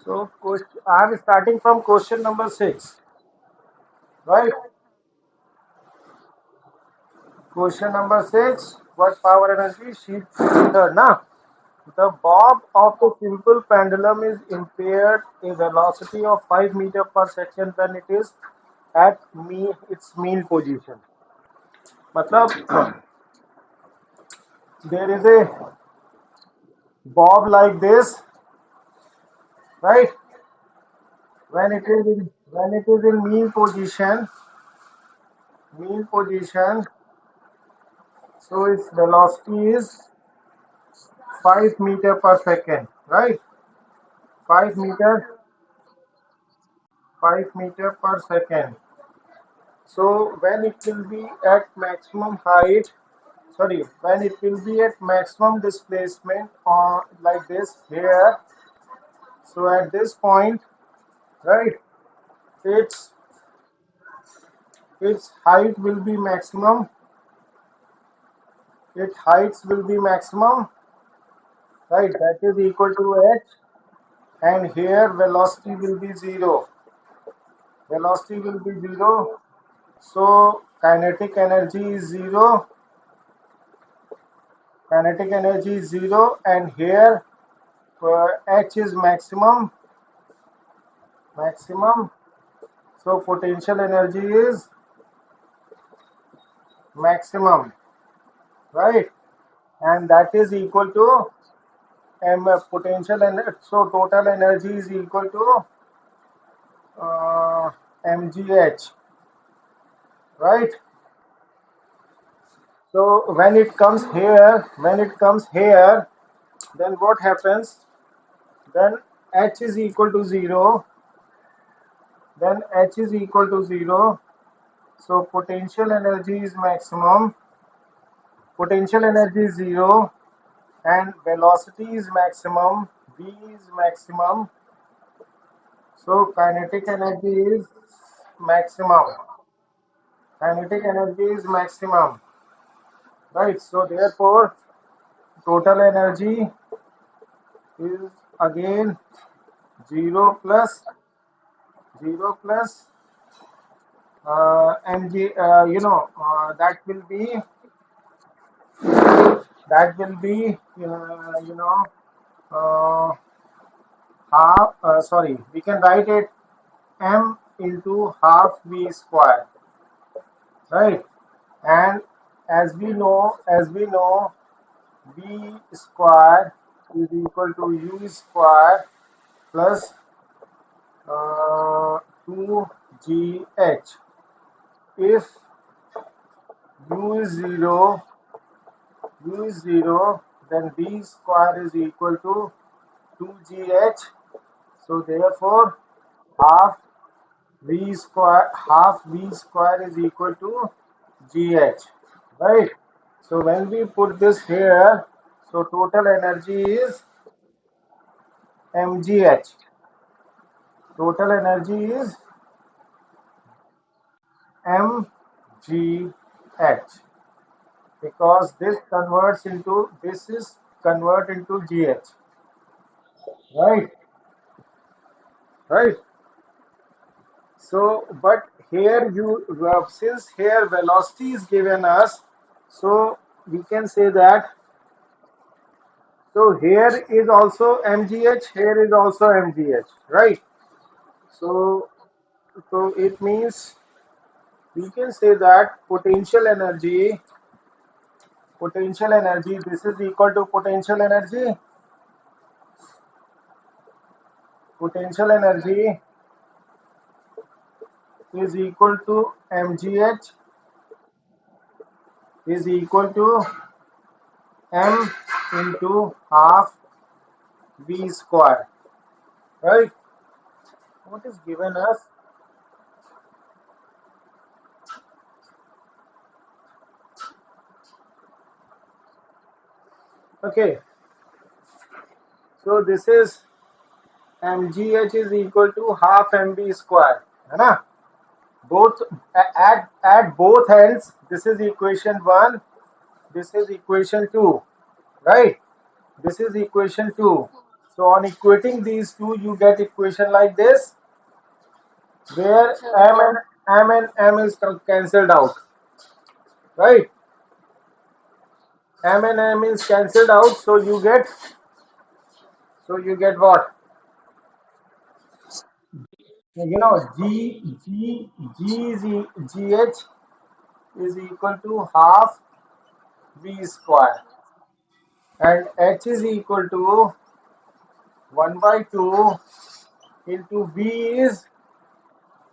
So I am starting from question number 6, right? Question number 6. What power energy? Sheet third, na? The bob of a simple pendulum is impaired a velocity of 5 meter per second when it is at its mean position. मतलब there is a bob like this, right? When it is in mean position, so its velocity is 5 meter per second, right? 5 meter 5 meter per second. So when it will be at maximum height, sorry, when it will be at maximum displacement or like this here, so at this point, right, its its height will be maximum, its heights will be maximum, right, that is equal to h, and here velocity will be zero. Velocity will be zero, so kinetic energy is zero, and here h is maximum, so potential energy is maximum, right, and that is equal to potential, and so total energy is equal to uh, mgh, right. So when it comes here, then what happens? Then h is equal to 0. Then h is equal to 0. So potential energy is maximum. Potential energy is 0, and velocity is maximum. V is maximum. So kinetic energy is maximum. Kinetic energy is maximum. Right. So therefore, total energy is again 0 plus 0 plus mg. That will be uh, half. Sorry, we can write it m into half v square, right? And as we know, v square is equal to u square plus 2gh. If u is 0, then v square is equal to 2gh. So therefore, half v square is equal to gh, right? So when we put this here, so total energy is mgh. Total energy is mgh, because this is convert into gh, right? Right. So, but here since here velocity is given us, so we can say that, so here is also mgh, here is also mgh, right? So, so it means we can say that potential energy, this is equal to potential energy is equal to mgh is equal to m into half v square, right? What is given us? Okay, so this is mgh is equal to half mv square, है ना? Both at both ends. This is equation 1. This is equation 2, right? This is equation 2. So on equating these two, you get equation like this, where m is cancelled out, right? M and M is cancelled out, so you get what? You know, G is GH is equal to half V square, and H is equal to 1 by 2 into V is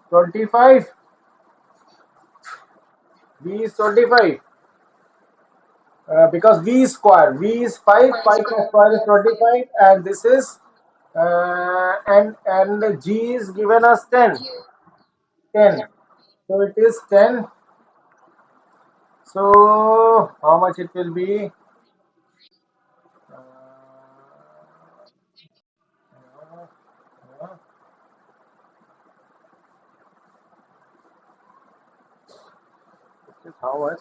25. V is 25. Because V is 5, 5 plus square is 25, and this is and G is given as 10. 10. So it is 10. So how much it will be? Uh, uh, it is how much?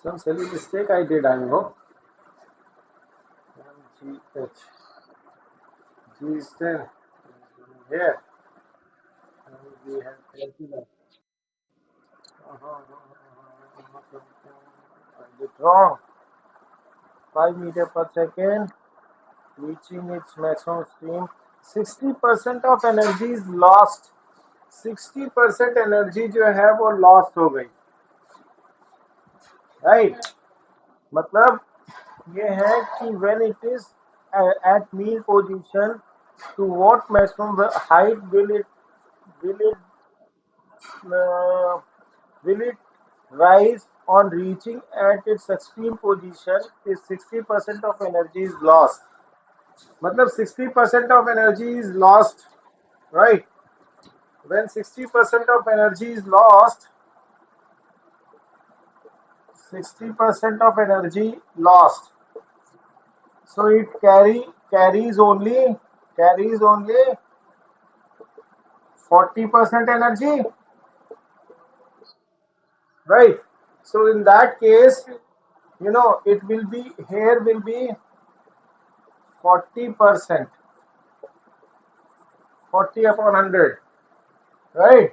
Some silly mistake I did, I know. GH. G is 10. Here. And we have calculator. I did wrong. 5 meter per second, reaching its maximum stream. 60% of energy is lost. 60% energy जो है वो lost हो गई, right? मतलब ये है कि when it is at mean position, to what maximum height will it uh, will it rise on reaching at its extreme position is 60% of energy is lost. मतलब 60% of energy is lost, right? When 60% of energy is lost, 60% of energy lost, so it carries only 40% energy, right? So in that case, it will be, here will be 40%, 40 upon 100, right?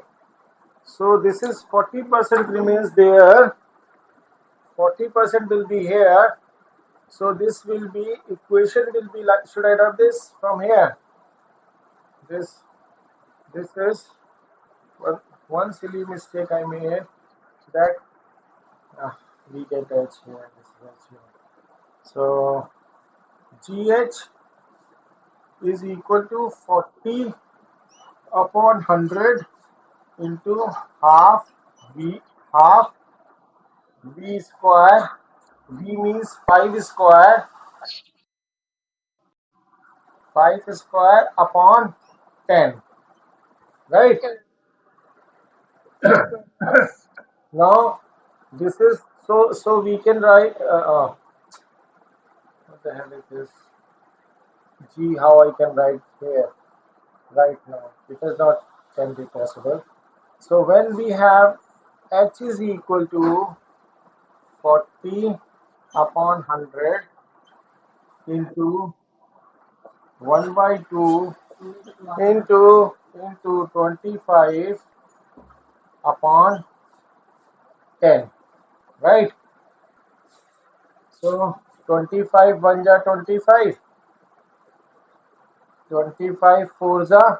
So this is 40% remains there, 40% will be here. So this will be, equation will be like, should I write this from here? This is one silly mistake I made, that we get H here, this is H here. So GH is equal to 40 upon 100 into half V, half V square. V means 5 square, 5 square upon 10, right? Now this is, so we can write what the hell is this? G, how I can write here right now? It is not can be possible. So when we have H is equal to 40 upon 100 into 1 by 2 into 25 upon 10, right? So 25 1 ja 25, 25 4 ja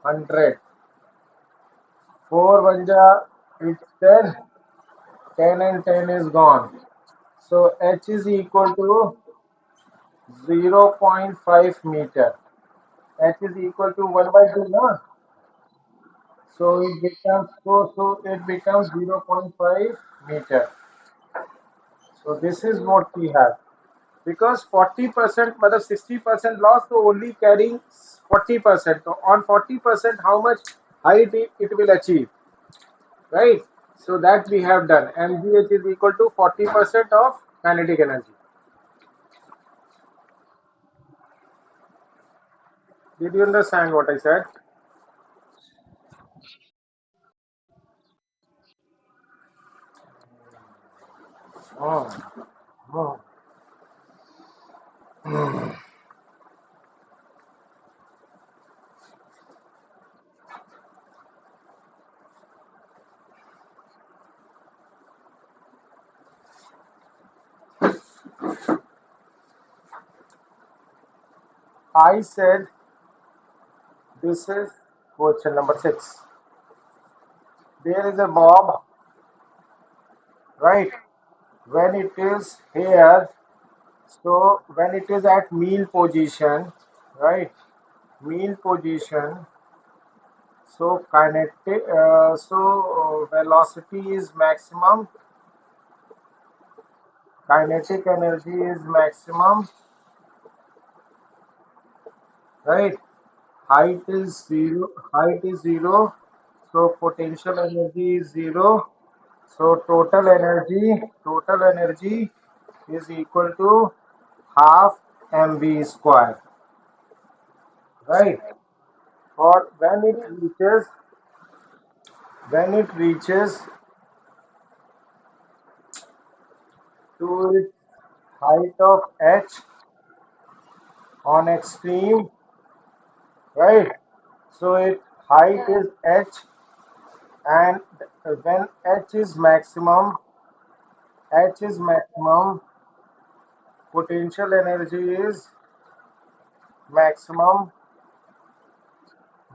100, 4 1 ja it's 10, 10 and 10 is gone. So H is equal to 0.5 meter. H is equal to 1 by 2, na? So it becomes 0.5 meter. So this is what we have. Because 40%, मतलब 60% loss, so only carrying 40%. So on 40%, how much height it will achieve, right? So that we have done. MGH is equal to 40% of kinetic energy. Did you understand what I said? Oh, oh. I said this is question number 6. There is a bob, right? When it is here, so when it is at mean position, right? Mean position. So kinetic, velocity is maximum, kinetic energy is maximum, right? Height is zero. Height is zero. So potential energy is zero. So total energy is equal to half mv square, right? For when it reaches to its height of h on extreme, right? So its height is h, and when h is maximum, potential energy is maximum,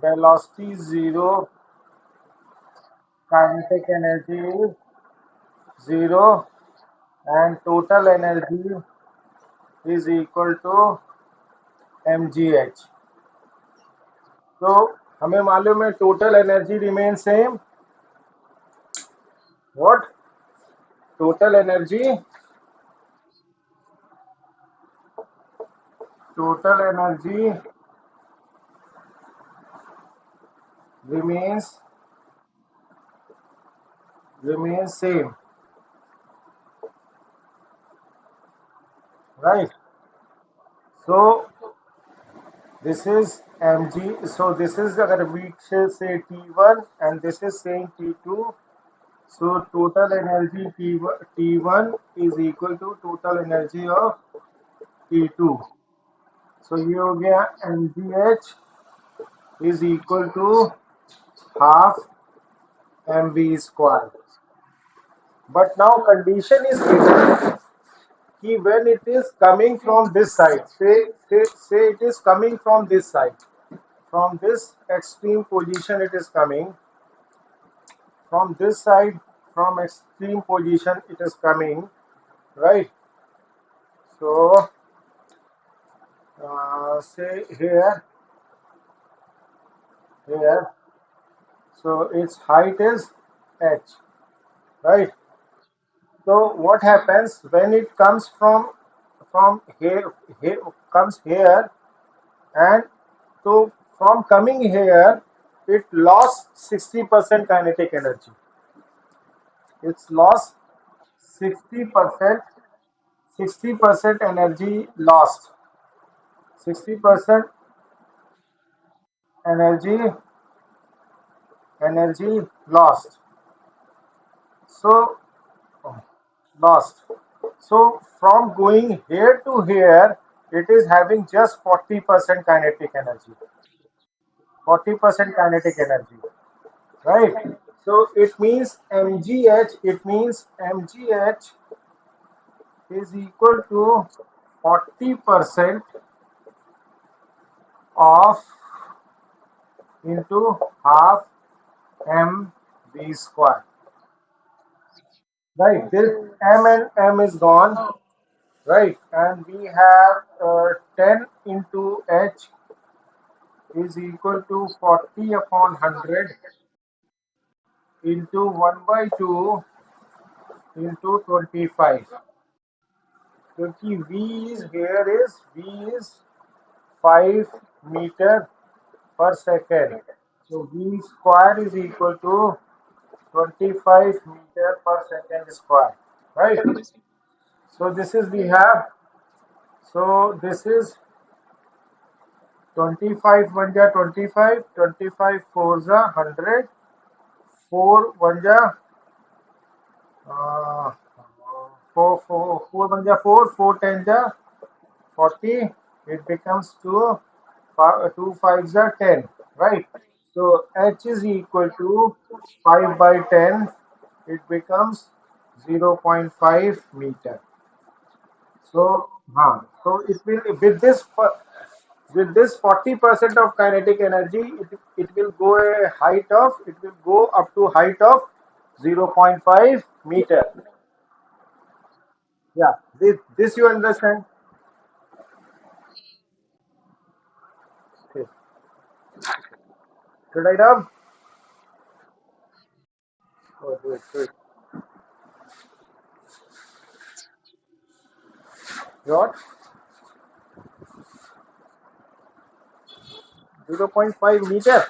velocity is zero, kinetic energy is zero, and total energy is equal to mgh. तो हमें मालूम है total energy remain same. What? Total energy remains same, right? So this is mg. So this is अगर we say t1 and this is saying t2. So total energy T1 is equal to total energy of T2. So ये हो गया mgh is equal to half mv square. But now condition is given कि when it is coming from this side, say it is coming from this side, from this extreme position it is coming, from this side, from extreme position it is coming, right? So say here, so its height is h, right? So what happens when it comes from here comes here, and so from coming here it lost 60% kinetic energy. It's lost 60%, 60% energy lost, 60% energy lost. So lost. So from going here to here, it is having just 40% kinetic energy. 40% kinetic energy, right? So it means mgh. It means mgh is equal to 40% of into half mv square. Right. This m and m is gone. Right. And we have 10 into h is equal to 40 upon 100 into 1 by 2 into 25. क्योंकि V is 5 meter per second. So V square is equal to 25 meter per second square. Right? So this is we have. So this is 25 1 ja 25, 25 4 ja 100, 4 1 ja 4 4 4 1 ja 4, 4 10 ja 40, it becomes 2 fives are 10, right? So H is equal to 5 by 10, it becomes 0.5 meter. So it will with this 40% of kinetic energy, it will go up to height of 0.5 meter. Yeah, this you understand? Okay. Should I dub? Oh, do it, do it. What? 0.5 meter.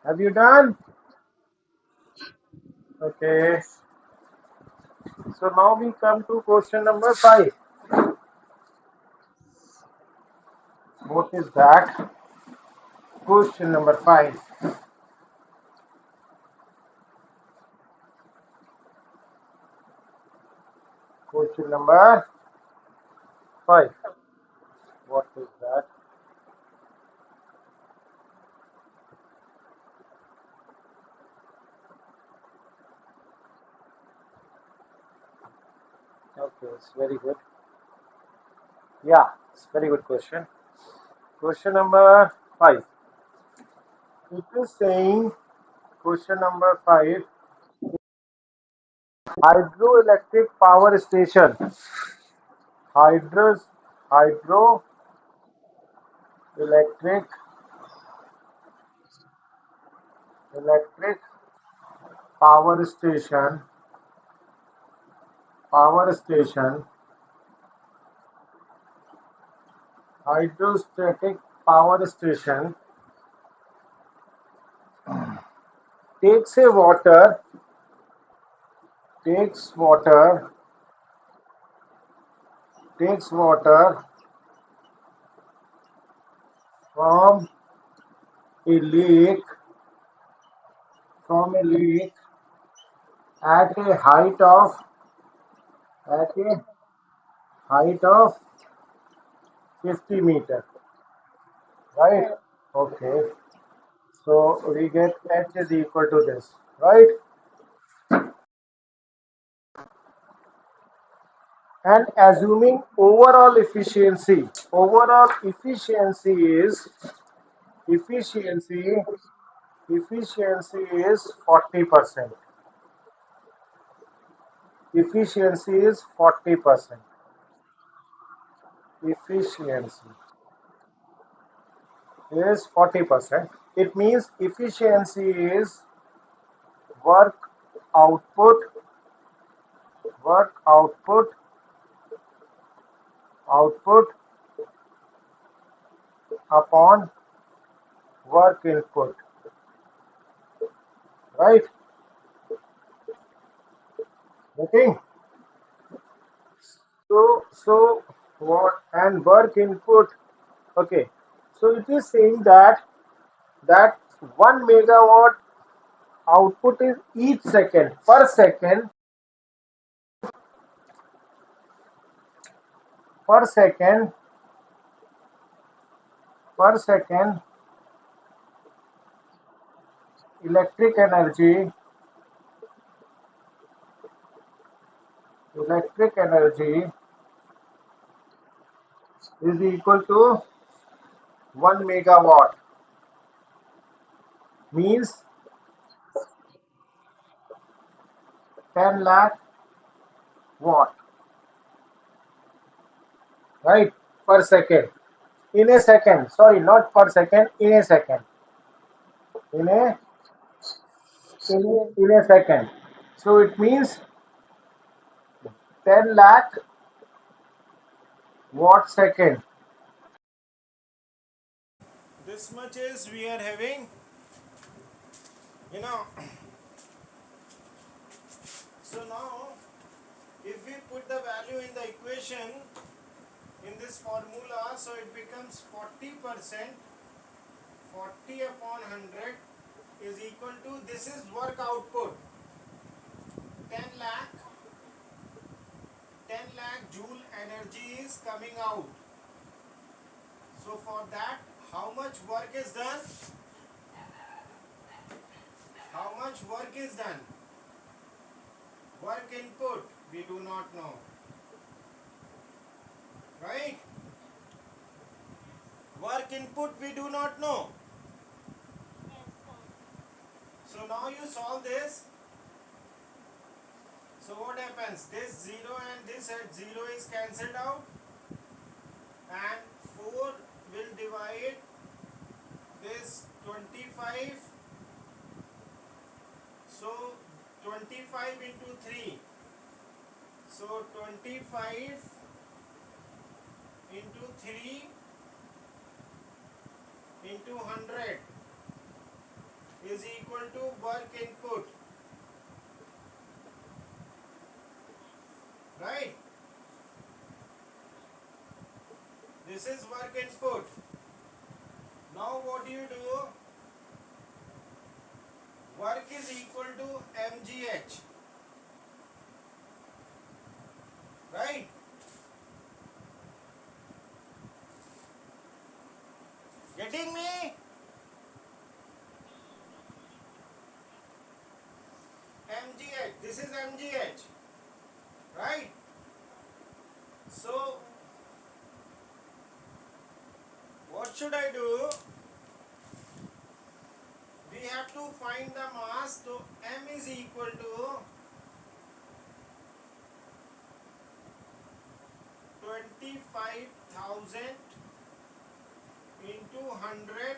Have you done? Okay. So now we come to question number 5. What is that? Question number 5. Question number 5. What is that? Okay, it's very good. Yeah, it's very good question. Question number 5. It is saying, question number 5, hydroelectric power station. Hydros, hydroelectric electric power station, power station, hydrostatic power station takes a water, takes water, takes water from a lake, from a lake at a at a height of 50 meter, right? Okay. So we get H is equal to this, right? And assuming overall efficiency efficiency is 40%. Efficiency is 40%. Efficiency is 40%. It means efficiency is work output, work output, output upon work input, right? Okay. So what and work input? Okay. So it is saying that 1 megawatt output is each second per second per second electric energy electric energy is equal to 1 megawatt, means 10 lakh watt, right? Per second, in a second, sorry, not per second, in a second, in a in a second. So it means 10 lakh watt second. This much is we are having, you know. So now, if we put the value in the equation in this formula, so it becomes 40%. 40 upon 100 is equal to, this is work output, 10 lakh 10 lakh joule energy is coming out. So for that, how much work is done? How much work is done? Work input, we do not know. Right? Work input, we do not know. So now you solve this. So what happens? This 0 and this at 0 is cancelled out. And 4 will divide this 25. So 25 into 3. So 25 into 3 into 100 is equal to work input. Right? This is work input. Now what do you do? Work is equal to mgh. Right? Getting me? mgh. This is mgh. Right? So what should I do? We have to find the mass. So m is equal to 25,000 into 100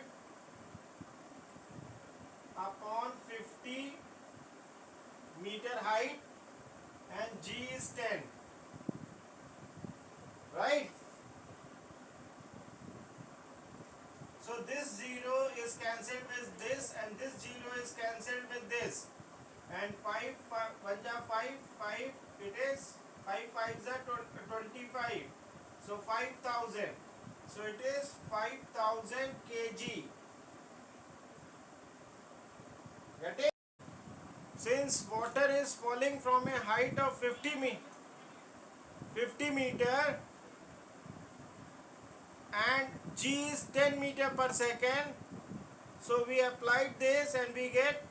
upon 50 meter height, and G is 10. Right? So this 0 is cancelled with this, and this 0 is cancelled with this. And 5, 5, 5, 5, it is 5 5s are 25. So 5,000. So it is 5,000 kg. Get it? Since water is falling from a height of 50 meter and G is 10 meter per second, so we applied this and we get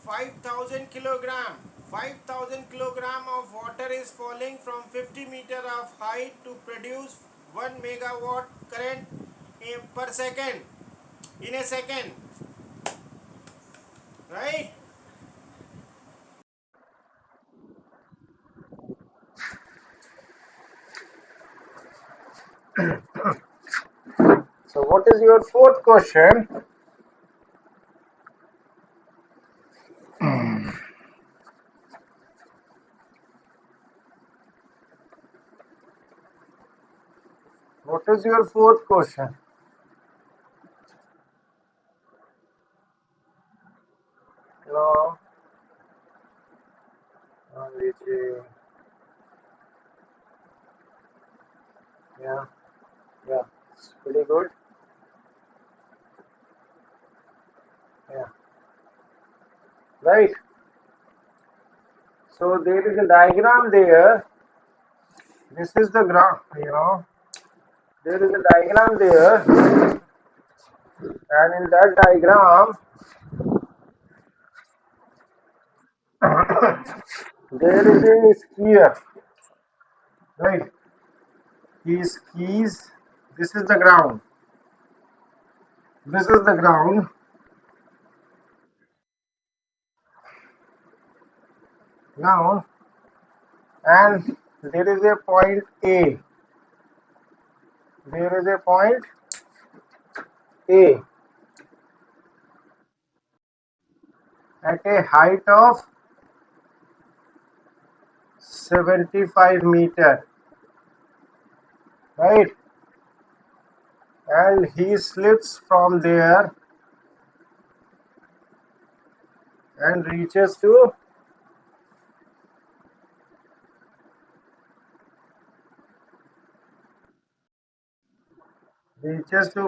5,000 kilogram. 5,000 kilogram of water is falling from 50 meter of height to produce 1 megawatt current per second, in a second. Right? So what is your fourth question? What is your fourth question? Hello? Vijay. Yeah, yeah. It's pretty good. Yeah. Right. So there is a diagram there. This is the graph, There is a diagram there, and in that diagram, there is a skier, right? He skis. This is the ground. This is the ground. Now, and there is a point A. There is a point A at a height of 75 meter, right? And he slips from there and reaches to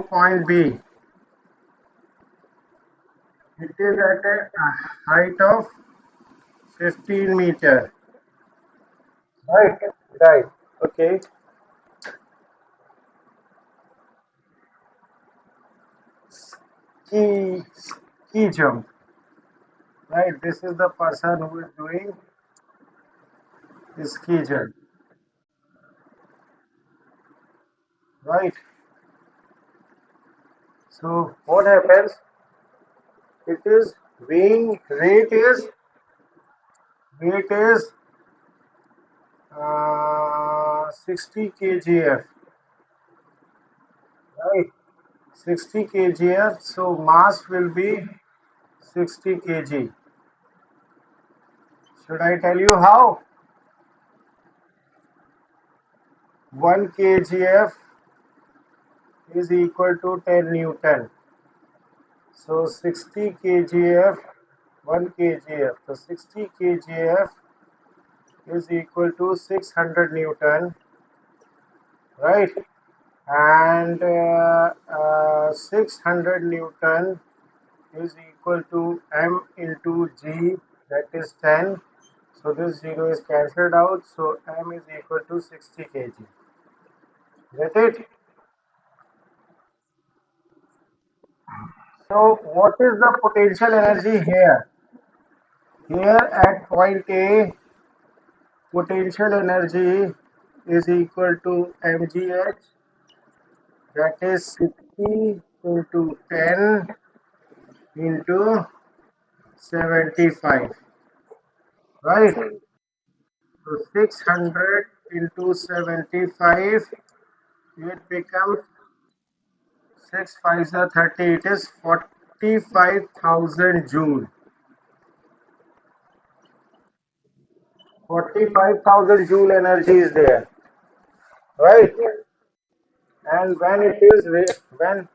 point B. It is at a height of 15 meter. Right, right. Okay. Ski, ski jump. Right. This is the person who is doing ski jump. Right. So what happens? It is weighing weight is 60 kgf. Right. 60 kgf. So mass will be 60 kg. Should I tell you how? 1 kgf is equal to 10 Newton. So 60 kgf, 1 kgf. So 60 kgf is equal to 600 Newton, right? And 600 Newton is equal to m into g, that is 10. So this 0 is cancelled out. So m is equal to 60 kg. Get it? So what is the potential energy here? Here at point A, potential energy is equal to mgh, that is 60 into 10 into 75, right? So 600 into 75, it becomes 6 5s are 30, it is 45,000 joule. 45,000 joule energy is there, right? And when it is when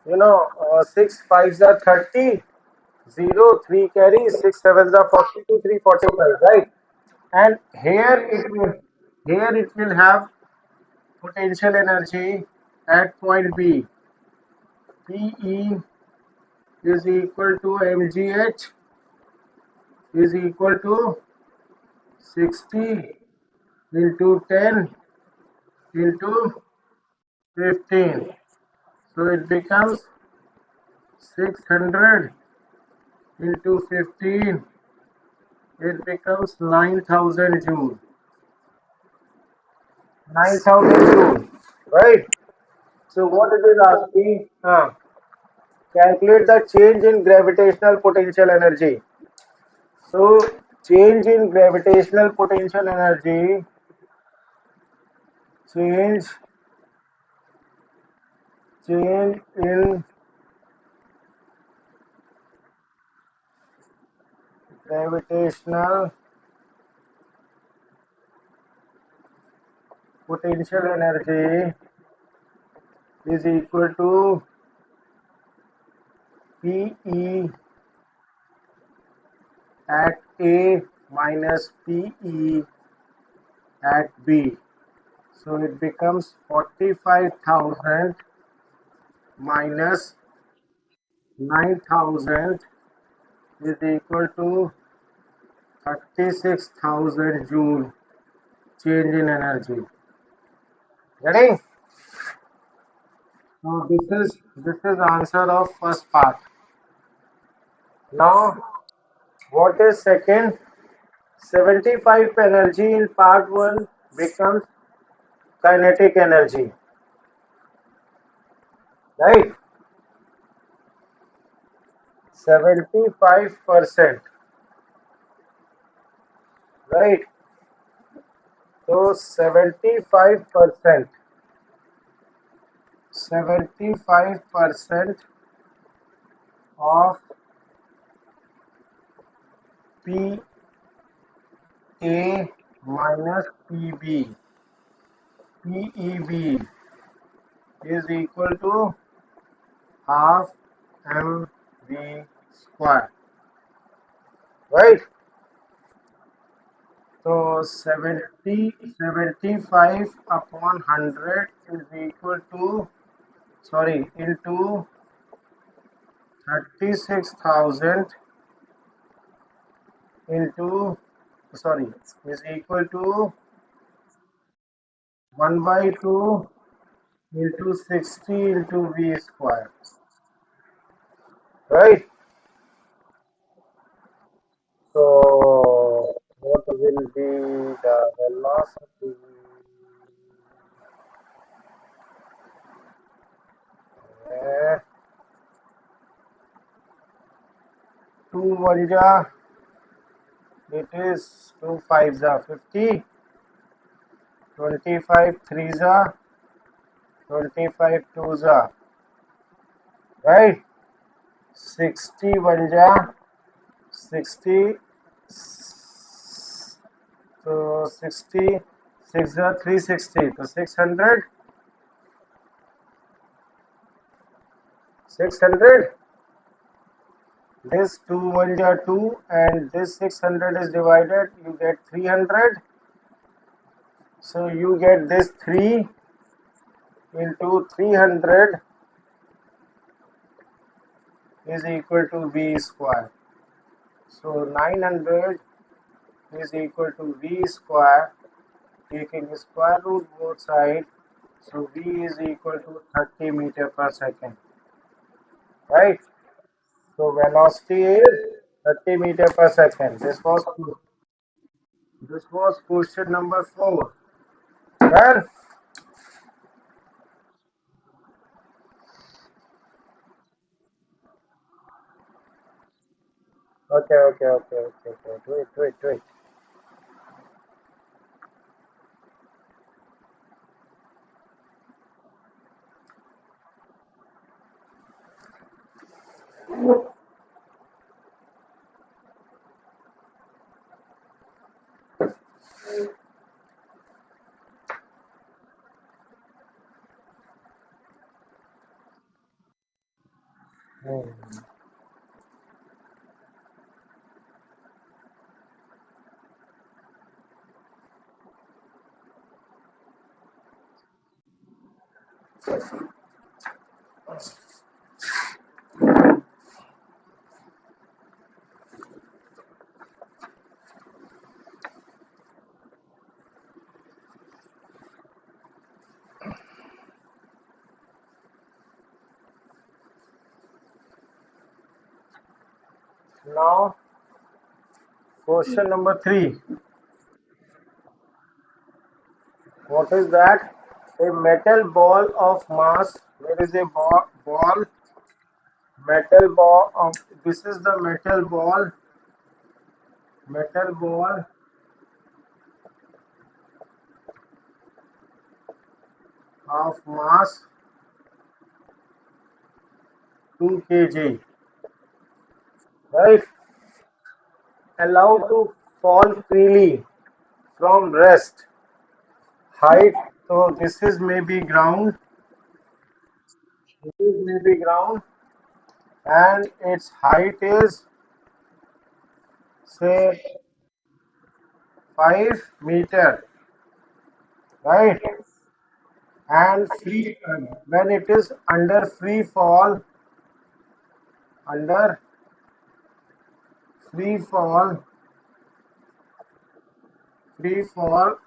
6 5s are 30, 0 3 carry, 6 7s are 42, 3 45, right? And here it will have potential energy at point B. PE is equal to mgh is equal to 60 into 10 into 15. So it becomes 600 into 15. It becomes 9,000 joule. 9,000 joule, right? So what it is asking? Calculate the change in gravitational potential energy. So change in gravitational potential energy, change change in gravitational potential energy is equal to PE at A minus PE at B. So it becomes 45,000 minus 9,000 is equal to 36,000 joule change in energy. Getting? So this is answer of first part. Now what is second? 75 energy in part 1 becomes kinetic energy, right? 75%, right? So 75% of PA minus PEB is equal to half mv square, right? So 75 upon 100 is equal to, sorry, into 36,000 into, sorry, is equal to 1 by 2 into 60 into v square, right? So what will be the velocity? 2 1 ja, it is 2 5 ja 50, 25 3 ja 25 2 ja, right? 60 1 ja 60, so 60 6 ja 360, so 600, 600. This 2 1 ja 2 and this 600 is divided, you get 300. So you get this 3 into 300 is equal to v square. So 900 is equal to v square, taking square root both sides. So v is equal to 30 meter per second, right? So velocity is 30 meter per second. This was question number 4. Well, okay. Do it. Hmm. Now, question number 3. What is that? A metal ball of mass. There is a metal ball. This is the metal ball of mass 2 kg, right? Allowed to fall freely from rest. Height. So this is maybe ground. This is maybe ground, and its height is say 5 meter, right? And free when it is under free fall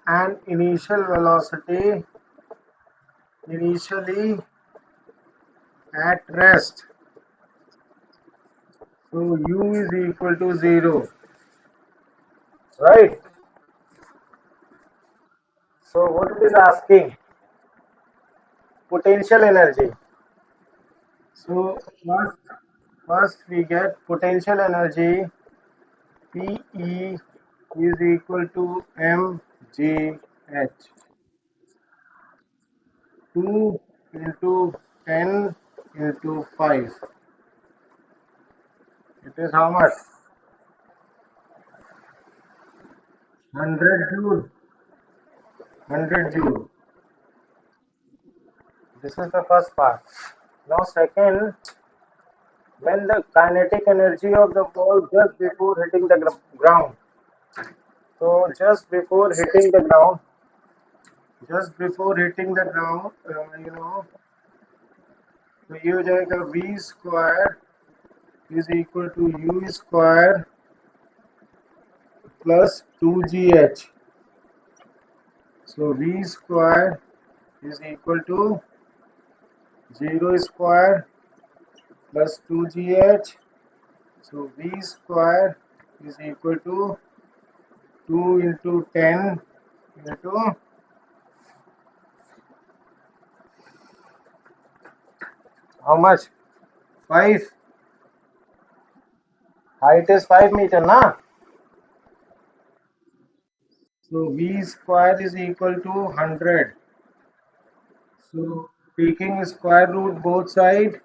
and initial velocity initially at rest, so u is equal to 0, right? So what it is asking, potential energy. So first we get potential energy, Pe is equal to mgh, 2 into 10 into 5. It is how much? 100 joule. 100 joule. This is the first part. Now second, when the kinetic energy of the ball just before hitting the ground. So just before hitting the ground, तो ये हो जाएगा v square is equal to u square plus 2gh. So v square is equal to 0 square plus 2gh. So v square is equal to 2 into 10 into how much? 5. Height is 5 meter, na? So v square is equal to 100. So taking square root both side,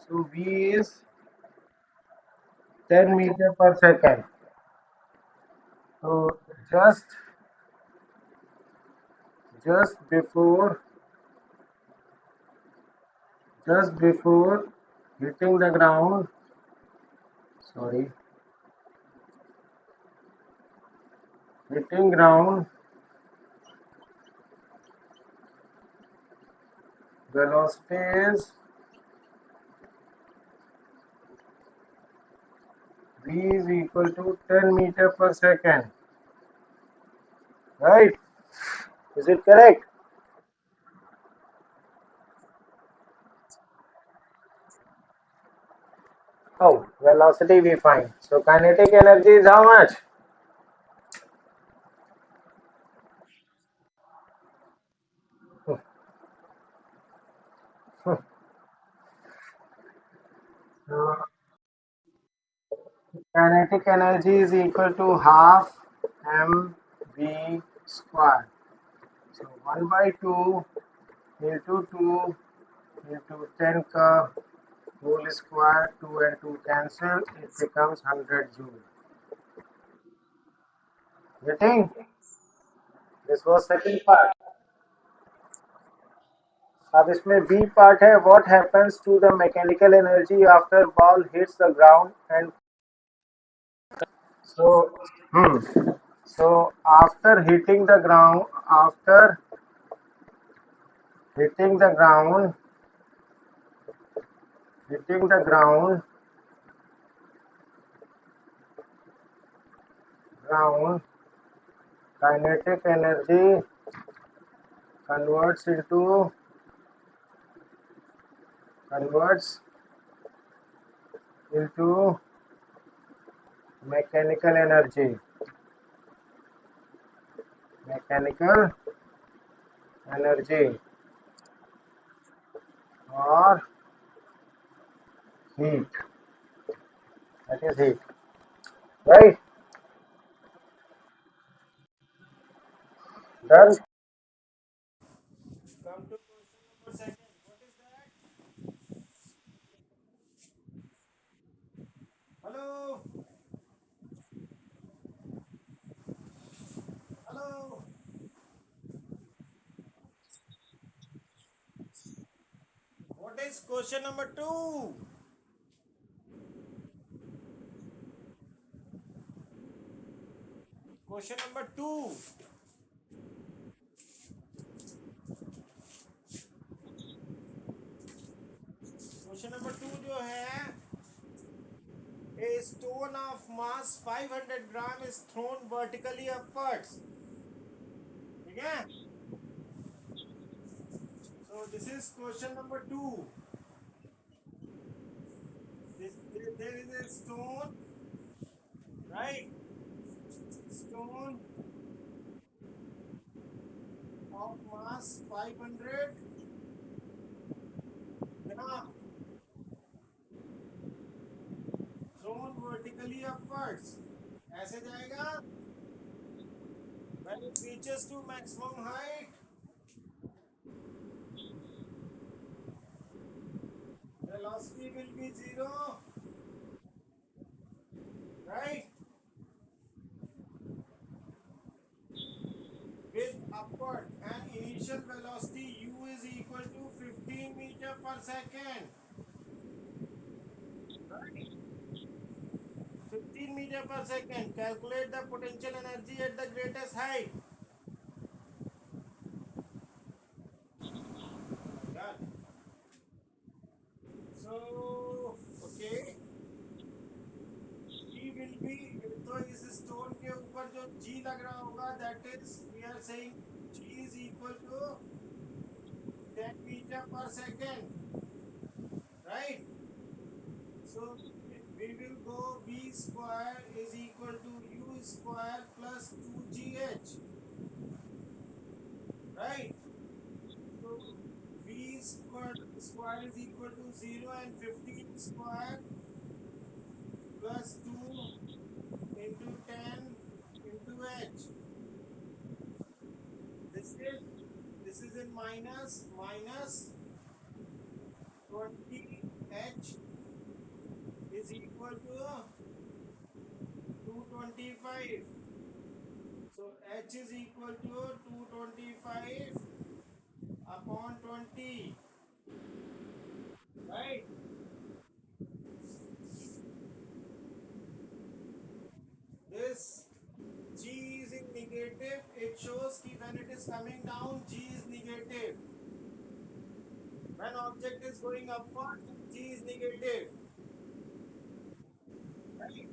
so v is 10 meter per second. So just just before just before hitting the ground, sorry, hitting ground, velocity is v is equal to 10 meter per second. Right? Is it correct? Oh, velocity we find. So kinetic energy is how much? So kinetic energy is equal to half mv square. So 1 by 2 into 2 into 10 का whole square, 2 and 2 cancel, it becomes 100 joule. Getting? This was second part. अब इसमें B part है, what happens to the mechanical energy after ball hits the ground and so so after hitting the ground hitting the ground kinetic energy converts into converts into mechanical energy mechanical energy or heat, that is heat, right? Done. Come to question number second. What is that? Hello? Hello? What is question number two? Question number two. Question number two जो है a stone of mass 500 gram is thrown vertically upwards. ठीक है? So this is question number two. There is a stone, right? Stone of mass 500 gram thrown vertically upwards. ऐसे जाएगा. When it reaches to maximum height, velocity will be zero, right? With upward initial velocity u is equal to 15 meter per second. Right? 15 meter per second. Calculate the potential energy at the greatest height. Oh my God. So, okay. G will be, तो इस stone के ऊपर जो G लग रहा होगा, that is we are saying G is equal to 10 meter per second, right? So we will go V square is equal to U square plus 2GH, right? So V square is equal to 0 and 15 square plus 2 into 10 into H. This is this is in minus 20 H is equal to 225. So H is equal to 225 upon 20, right? This G is in negative. It shows that when it is coming down, G is negative. When object is going upward, G is negative, right?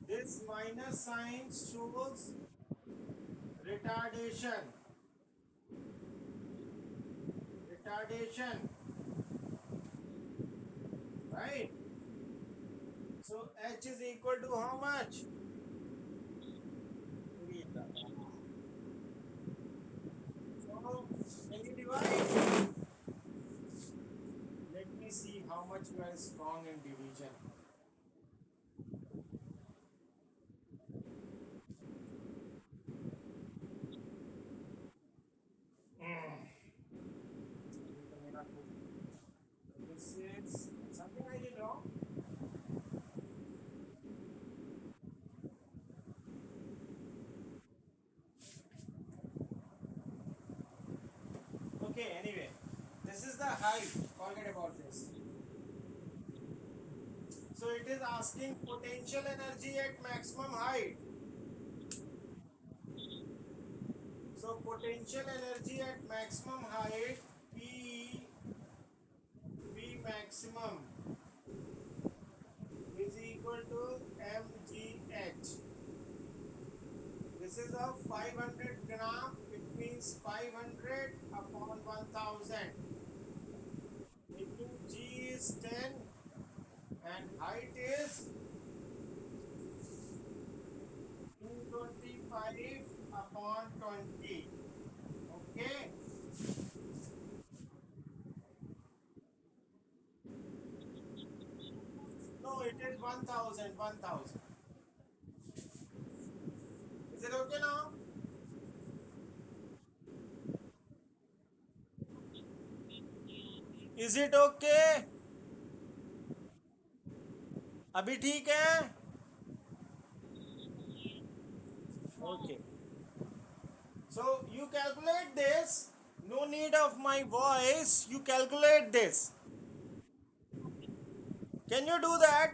This minus sign shows retardation. Retardation, right? So H is equal to how much? So can you divide? Let me see how much you are strong in division. ये तो मेरा खुद. This is something I did wrong. Okay, anyway, this is the height. Forget about this. So it is asking potential energy at maximum height. So potential energy at maximum height P maximum is equal to mgh. This is a 500 gram. It means 500 upon 1000 into g is 10 and height is 225 upon 20. Okay. No, it is 1000. 1000. Is it okay now? Is it okay? अभी ठीक है? Okay. So you calculate this. No need of my voice. You calculate this. Can you do that?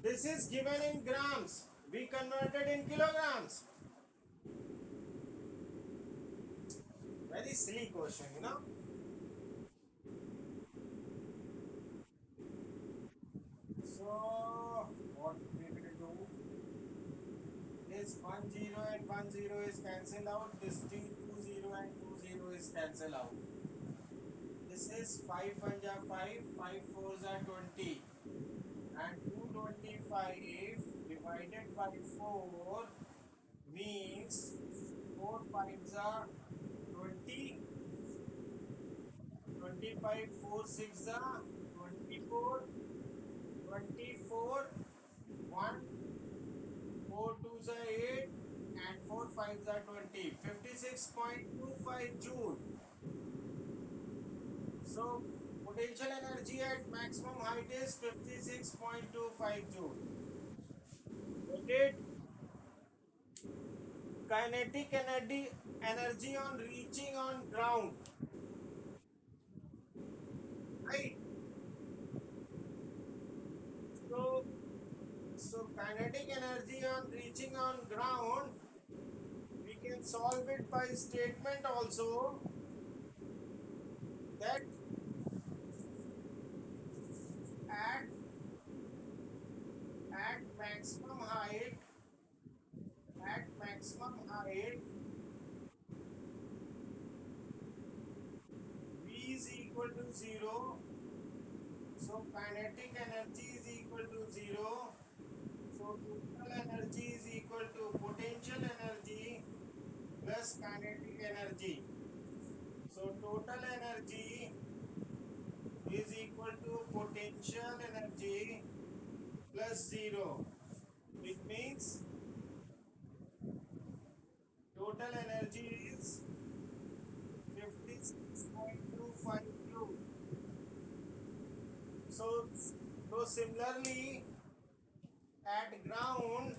This is given in grams. We converted in kilograms. Very silly question, you know. So what we will do is 10 and 10 is cancelled out. This 20 and 20 is cancelled out. This is 5 1 are 5, 5 4 are 20, and 225 divided by 4 means 4 5s are 20, 25 4 6 are 24, 24 1 4 2s are 8 and 4 5s are 20, 56.25 joule. So potential energy at maximum height is 56.25 joule. calculate kinetic energy on reaching on ground, right? So, so kinetic energy on reaching on ground, we can solve it by statement also that at at maximum height, at maximum height, V is equal to 0. So kinetic energy is equal to 0. So total energy is equal to potential energy plus kinetic energy. So total energy is equal to potential energy plus 0. It means total energy is 56.25 joule. So similarly at ground,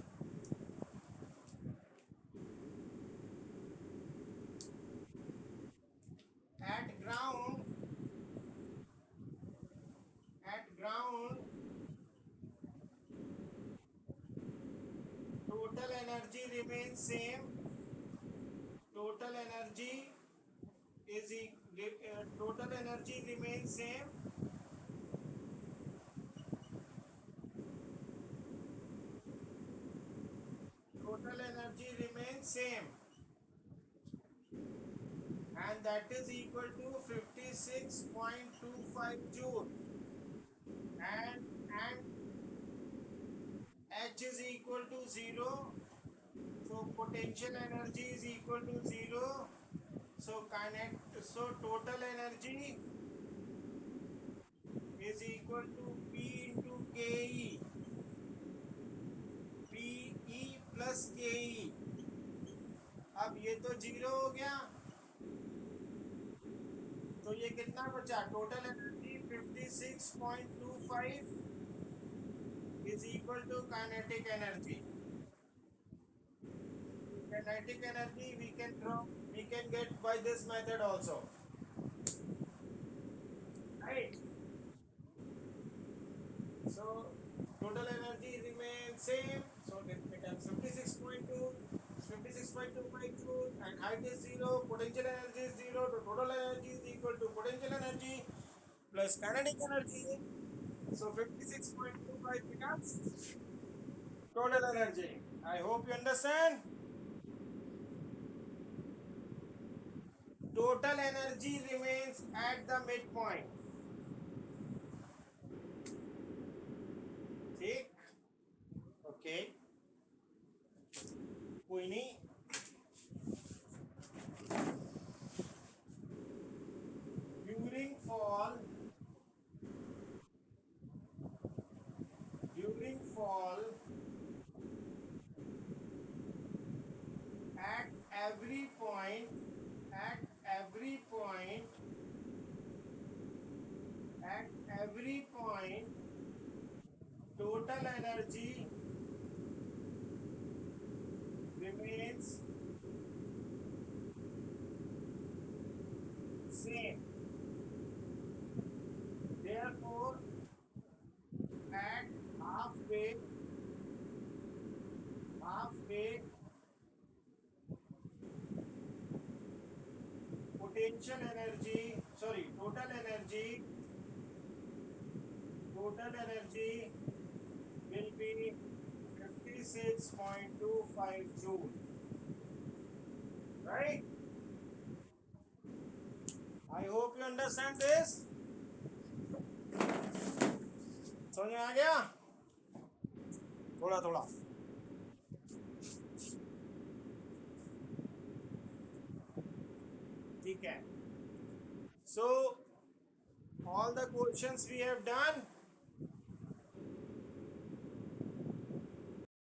at ground, at ground, total energy remains same. Total energy total energy remains same. Total energy remains same, and that is equal to 56.25 joule. And H is equal to 0. So potential energy is equal to 0. So total energy is equal to P into KE. PE plus KE. अब ये तो zero हो गया, तो ये कितना बचा? Total energy 56.25 is equal to kinetic energy. Kinetic energy we can get by this method also, right? So total energy remains same. So it becomes 56.25 joule, and height is 0. Potential energy is 0. The total energy is equal to potential energy plus kinetic energy. So 56.25 becomes total energy. I hope you understand. Total energy remains at the midpoint. ठीक, okay, कोई नहीं. During fall, during fall, at every point, at every point, at every point, total energy remains same. Therefore, at halfway, halfway, potential energy, sorry, total energy will be 56.25 joule, right? I hope you understand this. समझ में आ गया? थोड़ा थोड़ा. ठीक है. So all the questions we have done.